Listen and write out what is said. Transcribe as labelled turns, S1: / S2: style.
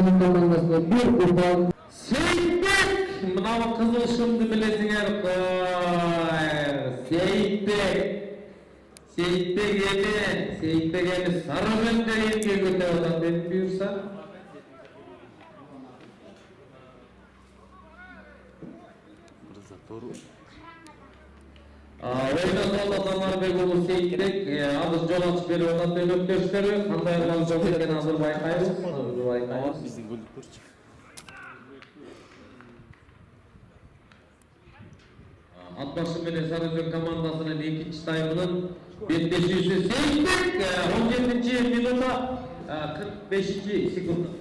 S1: Atbası'nın komandasına bir kupa.
S2: Seyitbek! Mınavı kızıl şımdı bilesinger koy. Seyitbek yeni sarı bende yenge göte olan dedim buyursa. Oyunda solda Tamarбек ulu Seyitbek ağız jol açıp beri ondan beri öptöştörü. Kanday olan jol eken hazır bayqayız.
S3: Біздің бөліп көрші.
S2: Atbaşı menен Sarıözөн komandasının ikinci tayımının betleşүүsü Seyitbek 17. minuta 45. sekunda.